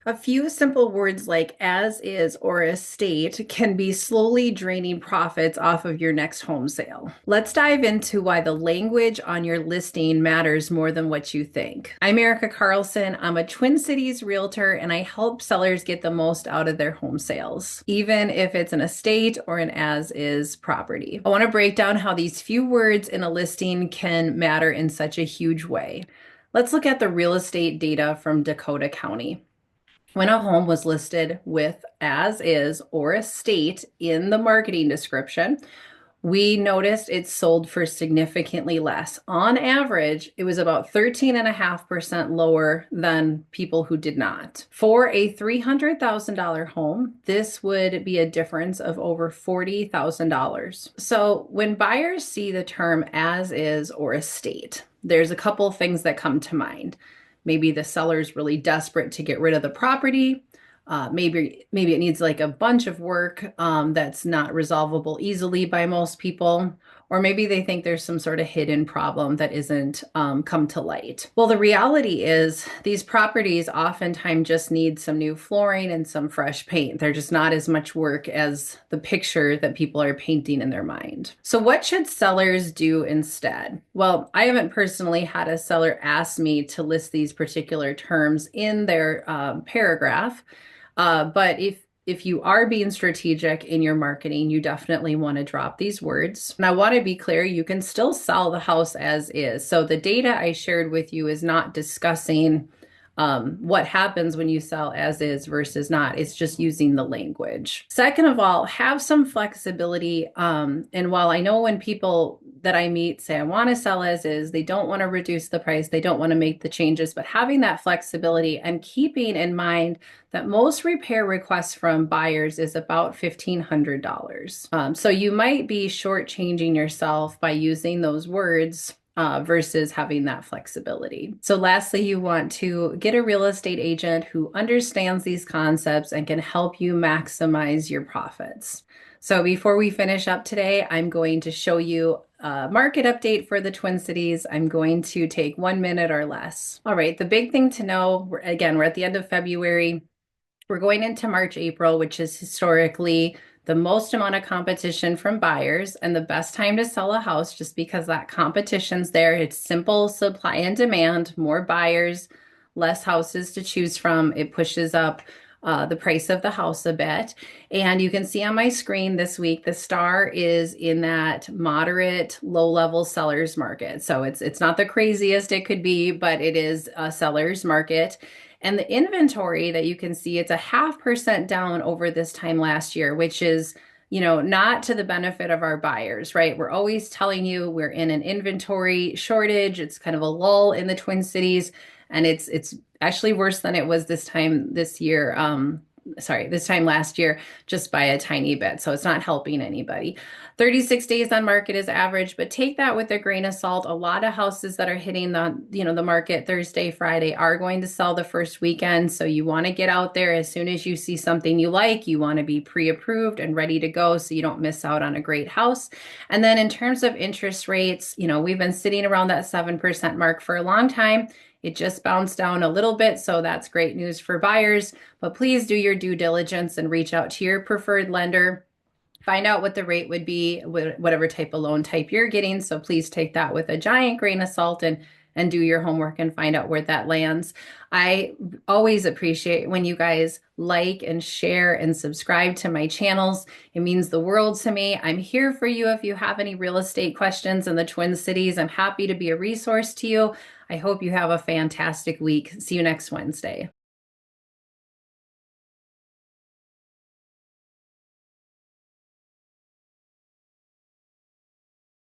A few simple words like as is or estate can be slowly draining profits off of your next home sale. Let's dive into why the language on your listing matters more than what you think. I'm Erica Carlson. I'm a Twin Cities realtor and I help sellers get the most out of their home sales, even if it's an estate or an as is property. I want to break down how these few words in a listing can matter in such a huge way. Let's look at the real estate data from Dakota County. When a home was listed with as is or estate in the marketing description, we noticed it sold for significantly less. On average, it was about 13.5% lower than people who did not. For a $300,000 home, this would be a difference of over $40,000. So when buyers see the term as is or estate, there's a couple things that come to mind. Maybe the seller's really desperate to get rid of the property. Maybe it needs like a bunch of work that's not resolvable easily by most people. Or maybe they think there's some sort of hidden problem that isn't come to light. Well, the reality is these properties oftentimes just need some new flooring and some fresh paint. They're just not as much work as the picture that people are painting in their mind. So what should sellers do instead? Well, I haven't personally had a seller ask me to list these particular terms in their paragraph. But if you are being strategic in your marketing, you definitely want to drop these words. And I want to be clear, you can still sell the house as is. So the data I shared with you is not discussing what happens when you sell as is versus not. It's just using the language. Second of all, have some flexibility. And while I know when people that I meet say, I want to sell as is, they don't want to reduce the price, they don't want to make the changes, but having that flexibility and keeping in mind that most repair requests from buyers is about $1,500. So you might be shortchanging yourself by using those words versus having that flexibility. So lastly, you want to get a real estate agent who understands these concepts and can help you maximize your profits. So before we finish up today, I'm going to show you a market update for the Twin Cities. I'm going to take 1 minute or less. All right, the big thing to know, again, we're at the end of February. We're going into March, April, which is historically the most amount of competition from buyers and the best time to sell a house just because that competition's there. It's simple supply and demand, more buyers, less houses to choose from. It pushes up the price of the house a bit. And you can see on my screen this week, the star is in that moderate, low-level seller's market. So it's not the craziest it could be, but it is a seller's market. And the inventory that you can see, it's a 0.5% down over this time last year, which is, not to the benefit of our buyers, right? We're always telling you we're in an inventory shortage. It's kind of a lull in the Twin Cities, and it's actually worse than it was this time this year. This time last year, just by a tiny bit. So it's not helping anybody. 36 days on market is average, but take that with a grain of salt. A lot of houses that are hitting the market Thursday, Friday are going to sell the first weekend. So you want to get out there as soon as you see something you like. You want to be pre-approved and ready to go so you don't miss out on a great house. And then in terms of interest rates, we've been sitting around that 7% mark for a long time. It just bounced down a little bit, so that's great news for buyers. But please do your due diligence and reach out to your preferred lender. Find out what the rate would be, whatever type of loan type you're getting. So please take that with a giant grain of salt and do your homework and find out where that lands. I always appreciate when you guys like and share and subscribe to my channels. It means the world to me. I'm here for you if you have any real estate questions in the Twin Cities. I'm happy to be a resource to you. I hope you have a fantastic week. See you next Wednesday.